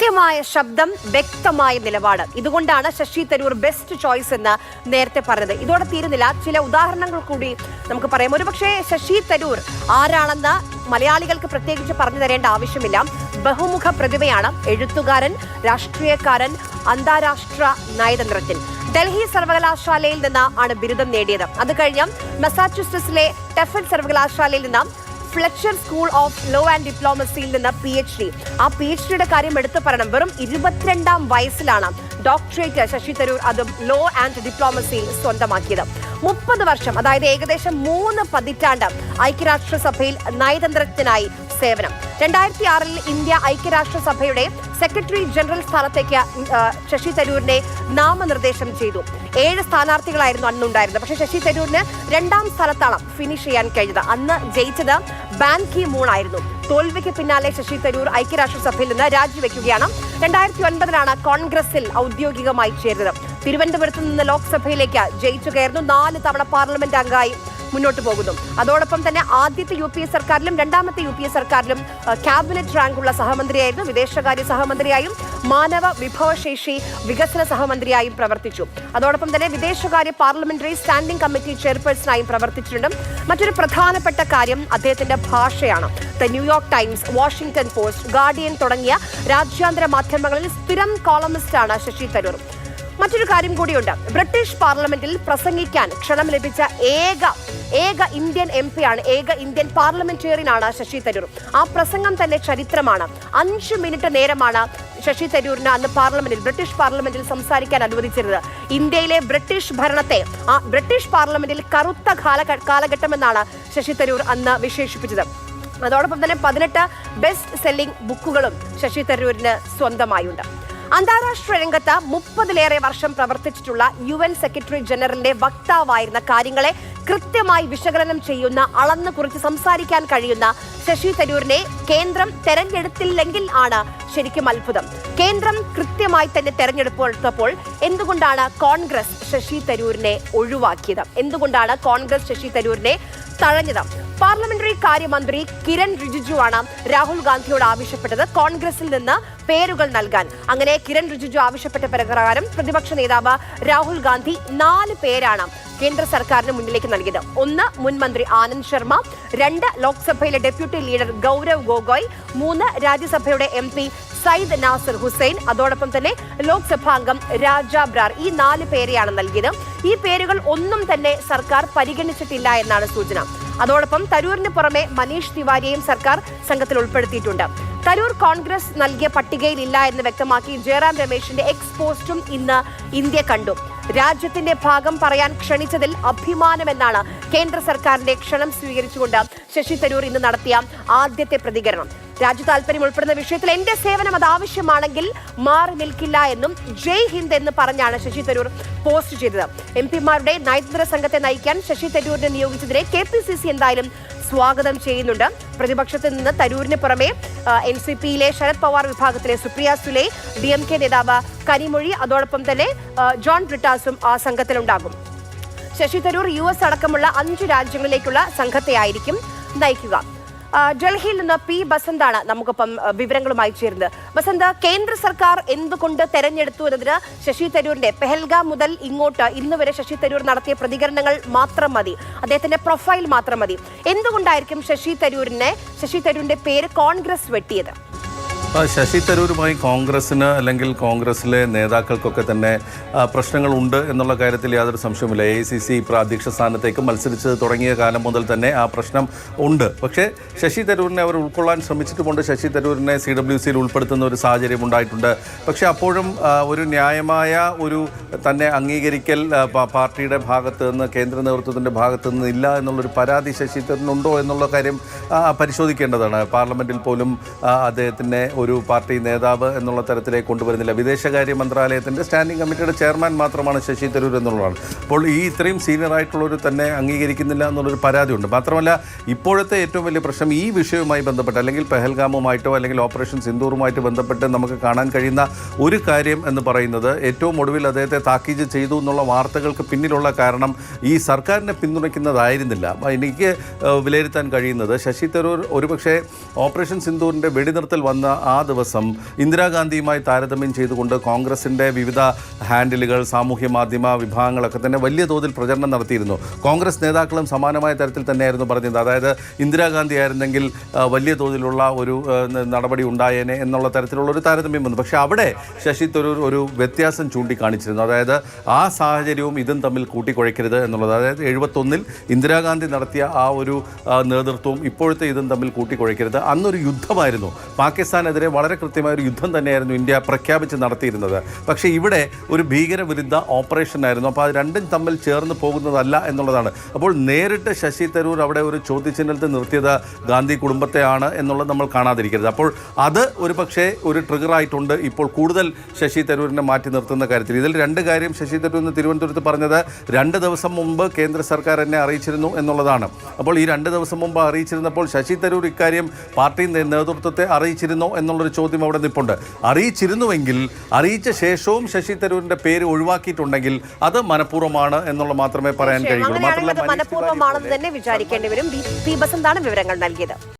കൃത്യമായ ശബ്ദം, വ്യക്തമായ നിലപാട്. ഇതുകൊണ്ടാണ് ശശി തരൂർ ബെസ്റ്റ് ചോയ്സ് എന്ന് നേരത്തെ പറഞ്ഞത്. ഇതോടെ തീരുന്നില്ല, ചില ഉദാഹരണങ്ങൾ കൂടി നമുക്ക് പറയാം. ഒരുപക്ഷെ ശശി തരൂർ ആരാണെന്ന് മലയാളികൾക്ക് പ്രത്യേകിച്ച് പറഞ്ഞു തരേണ്ട ആവശ്യമില്ല. ബഹുമുഖ പ്രതിഭയാണ്. എഴുത്തുകാരൻ, രാഷ്ട്രീയക്കാരൻ, അന്താരാഷ്ട്ര നയതന്ത്രജ്ഞൻ. ഡൽഹി സർവകലാശാലയിൽ നിന്ന് ആണ് ബിരുദം നേടിയത്. അത് കഴിഞ്ഞ് മസാച്യുസെറ്റ്സിലെ ടെഫൽ സർവകലാശാലയിൽ നിന്ന് Fletcher school of law and ഡിപ്ലോമസിയിൽ നിന്ന് PhD. ആ PhDയുടെ കാര്യം എടുത്തു പറയണം. വെറും 22-ാം വയസ്സിലാണ് ഡോക്ടറേറ്റ് ശശി തരൂർ അതും ലോ ആൻഡ് ഡിപ്ലോമസിയിൽ സ്വന്തമാക്കിയത്. 30 വർഷം, അതായത് ഏകദേശം 3 പതിറ്റാണ്ട് ഐക്യരാഷ്ട്രസഭയിൽ നയതന്ത്രജ്ഞനായി സേവനം. 2006-ൽ ഇന്ത്യ ഐക്യരാഷ്ട്രസഭയുടെ സെക്രട്ടറി ജനറൽ സ്ഥാനത്തേക്ക് ശശി തരൂരിനെ നാമനിർദ്ദേശം ചെയ്തു. 7 സ്ഥാനാർത്ഥികളായിരുന്നു അന്നുണ്ടായിരുന്നത്. പക്ഷേ ശശി തരൂരിന് 2ാം സ്ഥാനത്താണ് ഫിനിഷ് ചെയ്യാൻ കഴിഞ്ഞത്. അന്ന് ജയിച്ചത് ബാൻ കി മൂൺ ആയിരുന്നു. തോൽവിക്ക് പിന്നാലെ ശശി തരൂർ ഐക്യരാഷ്ട്രസഭയിൽ നിന്ന് രാജിവെക്കുകയാണ്. 2009-ലാണ് കോൺഗ്രസിൽ ഔദ്യോഗികമായി ചേർന്നത്. തിരുവനന്തപുരത്ത് നിന്ന് ലോക്സഭയിലേക്ക് ജയിച്ചു കയറുന്നു. 4 തവണ പാർലമെന്റ് അംഗമായി മുന്നോട്ട് പോകുന്നു. അതോടൊപ്പം തന്നെ ആദ്യത്തെ UPA സർക്കാരിലും രണ്ടാമത്തെ UPA സർക്കാരിലും ക്യാബിനറ്റ് റാങ്കുള്ള സഹമന്ത്രിയായിരുന്നു. വിദേശകാര്യ സഹമന്ത്രിയായും മാനവ വിഭവശേഷി വികസന സഹമന്ത്രിയായും പ്രവർത്തിച്ചു. അതോടൊപ്പം തന്നെ വിദേശകാര്യ പാർലമെന്ററി സ്റ്റാൻഡിംഗ് കമ്മിറ്റി ചെയർപേഴ്സണായും പ്രവർത്തിച്ചിട്ടുണ്ട്. മറ്റൊരു പ്രധാനപ്പെട്ട കാര്യം അദ്ദേഹത്തിന്റെ ഭാഷയാണ്. The New York times, Washington post, guardian തുടങ്ങിയ രാജ്യാന്തര മാധ്യമങ്ങളിൽ സ്ഥിരം കോളമിസ്റ്റാണ് ശശി തരൂർ. മറ്റൊരു കാര്യം കൂടിയുണ്ട്. ബ്രിട്ടീഷ് പാർലമെന്റിൽ പ്രസംഗിക്കാൻ ക്ഷണം ലഭിച്ച ഏക ഇന്ത്യൻ MP ആണ്, ഏക ഇന്ത്യൻ പാർലമെന്റേറിയനാണ് ശശി തരൂർ. ആ പ്രസംഗം തന്നെ ചരിത്രമാണ്. 5 മിനിറ്റ് നേരമാണ് ശശി തരൂരിന് അന്ന് ബ്രിട്ടീഷ് പാർലമെന്റിൽ സംസാരിക്കാൻ അനുവദിച്ചിരുന്നത്. ഇന്ത്യയിലെ ബ്രിട്ടീഷ് ഭരണത്തെ ആ ബ്രിട്ടീഷ് പാർലമെന്റിൽ കറുത്ത കാലഘട്ടമെന്നാണ് ശശി തരൂർ അന്ന് വിശേഷിപ്പിച്ചത്. അതോടൊപ്പം തന്നെ 18 ബെസ്റ്റ് സെല്ലിംഗ് ബുക്കുകളും ശശി തരൂരിന് സ്വന്തമായുണ്ട്. അന്താരാഷ്ട്ര രംഗത്ത് 30-ലേറെ വർഷം പ്രവർത്തിച്ചിട്ടുള്ള UN സെക്രട്ടറി ജനറലിന്റെ വക്താവായിരുന്ന കാര്യങ്ങളെ കൃത്യമായി വിശകലനം ചെയ്യുന്ന, അളന്ന് കുറിച്ച് സംസാരിക്കാൻ കഴിയുന്ന ശശി തരൂരിനെ കേന്ദ്രം തെരഞ്ഞെടുത്തില്ലെങ്കിൽ ആണ് ശരിക്കും അത്ഭുതം. കേന്ദ്രം കൃത്യമായി തന്നെ തെരഞ്ഞെടുത്തപ്പോൾ എന്തുകൊണ്ടാണ് കോൺഗ്രസ് ശശി തരൂരിനെ ഒഴിവാക്കിയത്? എന്തുകൊണ്ടാണ് കോൺഗ്രസ് ശശി തരൂരിനെ തഴഞ്ഞത്? പാർലമെന്ററി കാര്യമന്ത്രി കിരൺ റിജിജു ആണ് രാഹുൽ ഗാന്ധിയോട് ആവശ്യപ്പെട്ടത് കോൺഗ്രസിൽ നിന്ന് പേരുകൾ നൽകാൻ. അങ്ങനെ കിരൺ റിജിജു ആവശ്യപ്പെട്ട പ്രകാരം പ്രതിപക്ഷ നേതാവ് രാഹുൽ ഗാന്ധി 4 പേരാണ് കേന്ദ്ര സർക്കാരിന് മുന്നിലേക്ക് നൽകിയത്. 1 മുൻ മന്ത്രി ആനന്ദ് ശർമ്മ, 2 ലോക്സഭയിലെ ഡെപ്യൂട്ടി ലീഡർ ഗൗരവ് ഗൊഗോയ്, 3 രാജ്യസഭയുടെ MP സയ്യിദ് നാസിർ ഹുസൈൻ, അതോടൊപ്പം തന്നെ ലോക്സഭാംഗം രാജ ബ്രാർ. ഈ 4 പേരെയാണ് നൽകിയത്. ഈ പേരുകൾ ഒന്നും തന്നെ സർക്കാർ പരിഗണിച്ചിട്ടില്ല എന്നാണ് സൂചന. അതോടൊപ്പം തരൂരിന് പുറമെ മനീഷ് തിവാരിയെയും സർക്കാർ സംഘത്തിൽ ഉൾപ്പെടുത്തിയിട്ടുണ്ട്. തരൂർ കോൺഗ്രസ് നൽകിയ പട്ടികയിൽ ഇല്ല എന്ന് വ്യക്തമാക്കി ജയറാം രമേശിന്റെ പോസ്റ്റും ഇന്ന് ഇന്ത്യ കണ്ടു. രാജ്യത്തിന്റെ ഭാഗം പറയാൻ ക്ഷണിച്ചതിൽ അഭിമാനമെന്നാണ് കേന്ദ്ര സർക്കാരിന്റെ ക്ഷണം സ്വീകരിച്ചുകൊണ്ട് ശശി തരൂർ ഇന്ന് നടത്തിയ ആദ്യത്തെ പ്രതികരണം. രാജ്യ താല്പര്യം ഉൾപ്പെടുന്ന വിഷയത്തിൽ എന്റെ സേവനം അത് ആവശ്യമാണെങ്കിൽ മാറി നിൽക്കില്ല എന്നും ജയ് ഹിന്ദ് എന്ന് പറഞ്ഞാണ് ശശി തരൂർ പോസ്റ്റ് ചെയ്തത്. MP-മാരുടെ നയതന്ത്ര സംഘത്തെ നയിക്കാൻ ശശി തരൂരിനെ നിയോഗിച്ചതിനെ KPCC എന്തായാലും സ്വാഗതം ചെയ്യുന്നുണ്ട്. പ്രതിപക്ഷത്ത് നിന്ന് തരൂരിന് പുറമെ NCPയിലെ ശരത് പവാർ വിഭാഗത്തിലെ സുപ്രിയ സുലെ, DMK നേതാവ് കനിമൊഴി, അതോടൊപ്പം തന്നെ ജോൺ ബ്രിട്ടാസും ആ സംഘത്തിലുണ്ടാകും. ശശി തരൂർ US അടക്കമുള്ള 5 രാജ്യങ്ങളിലേക്കുള്ള സംഘത്തെ ആയിരിക്കും നയിക്കുക. ഡൽഹിയിൽ നിന്ന് P. ബസന്താണ് നമുക്കൊപ്പം വിവരങ്ങളുമായി ചേരുന്നത്. ബസന്ത്, കേന്ദ്ര സർക്കാർ എന്തുകൊണ്ട് തെരഞ്ഞെടുത്തു എന്നതിന് ശശി തരൂരിന്റെ പെഹൽഗാം മുതൽ ഇങ്ങോട്ട് ഇന്ന് വരെ ശശി തരൂർ നടത്തിയ പ്രതികരണങ്ങൾ മാത്രം മതി, അദ്ദേഹത്തിന്റെ പ്രൊഫൈൽ മാത്രം മതി. എന്തുകൊണ്ടായിരിക്കും ശശി തരൂരിന്റെ പേര് കോൺഗ്രസ് വെട്ടിയത്? ശശി തരൂരുമായി കോൺഗ്രസിന് അല്ലെങ്കിൽ കോൺഗ്രസിലെ നേതാക്കൾക്കൊക്കെ തന്നെ പ്രശ്നങ്ങളുണ്ട് എന്നുള്ള കാര്യത്തിൽ യാതൊരു സംശയവുമില്ല. AICC അധ്യക്ഷ സ്ഥാനത്തേക്ക് മത്സരിച്ച് തുടങ്ങിയ കാലം മുതൽ തന്നെ ആ പ്രശ്നം ഉണ്ട്. പക്ഷേ ശശി തരൂരിനെ അവർ ഉൾക്കൊള്ളാൻ ശ്രമിച്ചിട്ടുമുണ്ട്. ശശി തരൂരിനെ CWCയിൽ ഉൾപ്പെടുത്തുന്ന ഒരു സാഹചര്യം ഉണ്ടായിട്ടുണ്ട്. പക്ഷേ അപ്പോഴും ഒരു ന്യായമായ ഒരു തന്നെ അംഗീകരിക്കൽ പാർട്ടിയുടെ ഭാഗത്ത് നിന്ന്, കേന്ദ്ര നേതൃത്വത്തിൻ്റെ ഭാഗത്തു നിന്ന് ഇല്ല എന്നുള്ളൊരു പരാതി ശശി തരൂരിനുണ്ടോ എന്നുള്ള കാര്യം പരിശോധിക്കേണ്ടതാണ്. പാർലമെൻറ്റിൽ പോലും അദ്ദേഹത്തിനെ ഒരു പാർട്ടി നേതാവ് എന്നുള്ള തരത്തിലേക്ക് കൊണ്ടുവരുന്നില്ല. വിദേശകാര്യ മന്ത്രാലയത്തിൻ്റെ സ്റ്റാൻഡിംഗ് കമ്മിറ്റിയുടെ ചെയർമാൻ മാത്രമാണ് ശശി തരൂർ എന്നുള്ളതാണ്. അപ്പോൾ ഈ ഇത്രയും സീനിയറായിട്ടുള്ളവർ തന്നെ അംഗീകരിക്കുന്നില്ല എന്നുള്ളൊരു പരാതിയുണ്ട്. മാത്രമല്ല ഇപ്പോഴത്തെ ഏറ്റവും വലിയ പ്രശ്നം ഈ വിഷയവുമായി ബന്ധപ്പെട്ട്, അല്ലെങ്കിൽ പെഹൽഗാമുമായിട്ടോ അല്ലെങ്കിൽ ഓപ്പറേഷൻ സിന്ദൂറുമായിട്ട് ബന്ധപ്പെട്ട് നമുക്ക് കാണാൻ കഴിയുന്ന ഒരു കാര്യം എന്ന് പറയുന്നത്, ഏറ്റവും ഒടുവിൽ അദ്ദേഹത്തെ താക്കീത് ചെയ്തു എന്നുള്ള വാർത്തകൾക്ക് പിന്നിലുള്ള കാരണം ഈ സർക്കാരിനെ പിന്തുണയ്ക്കുന്നതായിരുന്നില്ല. എനിക്ക് വിലയിരുത്താൻ കഴിയുന്നത് ശശി തരൂർ ഒരുപക്ഷെ ഓപ്പറേഷൻ സിന്ദൂറിൻ്റെ വെടിനിർത്തൽ വന്ന ആ ആ ദിവസം ഇന്ദിരാഗാന്ധിയുമായി താരതമ്യം ചെയ്തുകൊണ്ട് കോൺഗ്രസിൻ്റെ വിവിധ ഹാൻഡിലുകൾ, സാമൂഹ്യ മാധ്യമ വിഭാഗങ്ങളൊക്കെ തന്നെ വലിയ തോതിൽ പ്രചരണം നടത്തിയിരുന്നു. കോൺഗ്രസ് നേതാക്കളും സമാനമായ തരത്തിൽ തന്നെയായിരുന്നു പറഞ്ഞത്. അതായത് ഇന്ദിരാഗാന്ധി ആയിരുന്നെങ്കിൽ വലിയ തോതിലുള്ള ഒരു നടപടി ഉണ്ടായേനെ എന്നുള്ള തരത്തിലുള്ള ഒരു താരതമ്യം വന്നു. പക്ഷേ അവിടെ ശശി തരൂർ ഒരു വ്യത്യാസം ചൂണ്ടിക്കാണിച്ചിരുന്നു. അതായത് ആ സാഹചര്യവും ഇതും തമ്മിൽ കൂട്ടിക്കുഴയ്ക്കരുത് എന്നുള്ളത്. അതായത് 71-ൽ ഇന്ദിരാഗാന്ധി നടത്തിയ ആ ഒരു നേതൃത്വവും ഇപ്പോഴത്തെ ഇതും തമ്മിൽ കൂട്ടിക്കുഴയ്ക്കരുത്. അന്നൊരു യുദ്ധമായിരുന്നു, പാകിസ്ഥാനെതിരെ വളരെ കൃത്യമായ ഒരു യുദ്ധം തന്നെയായിരുന്നു ഇന്ത്യ പ്രഖ്യാപിച്ച് നടത്തിയിരുന്നത്. പക്ഷേ ഇവിടെ ഒരു ഭീകരവിരുദ്ധ ഓപ്പറേഷനായിരുന്നു. അപ്പോൾ അത് രണ്ടും തമ്മിൽ ചേർന്ന് പോകുന്നതല്ല എന്നുള്ളതാണ്. അപ്പോൾ നേരിട്ട് ശശി തരൂർ അവിടെ ഒരു ചോദ്യചിഹ്നത്തിൽ നിർത്തിയത് ഗാന്ധി കുടുംബത്തെയാണ് എന്നുള്ളത് നമ്മൾ കാണാതിരിക്കരുത്. അപ്പോൾ അത് ഒരു പക്ഷേ ഒരു ട്രിഗറായിട്ടുണ്ട് ഇപ്പോൾ കൂടുതൽ ശശി തരൂരിനെ മാറ്റി നിർത്തുന്ന കാര്യത്തിൽ. ഇതിൽ രണ്ട് കാര്യം ശശി തരൂർ തിരുവനന്തപുരത്ത് പറഞ്ഞത് 2 ദിവസം മുമ്പ് കേന്ദ്ര സർക്കാർ എന്നെ അറിയിച്ചിരുന്നു എന്നുള്ളതാണ്. അപ്പോൾ ഈ 2 ദിവസം മുമ്പ് അറിയിച്ചിരുന്നപ്പോൾ ശശി തരൂർ ഇക്കാര്യം പാർട്ടി നേതൃത്വത്തെ അറിയിച്ചിരുന്നോ എന്നുള്ളൊരു ചോദ്യം അവിടെ നിൽപ്പുണ്ട്. അറിയിച്ചിരുന്നുവെങ്കിൽ അറിയിച്ച ശേഷവും ശശി തരൂരിന്റെ പേര് ഒഴിവാക്കിയിട്ടുണ്ടെങ്കിൽ അത് മനഃപൂർവ്വമാണ് എന്നുള്ള മാത്രമേ പറയാൻ കഴിയുള്ളൂ. മനഃപൂർവ്വമാണെന്ന് തന്നെ വിചാരിക്കേണ്ടി വരും. പി ബസന്താണ് വിവരങ്ങൾ നൽകിയത്.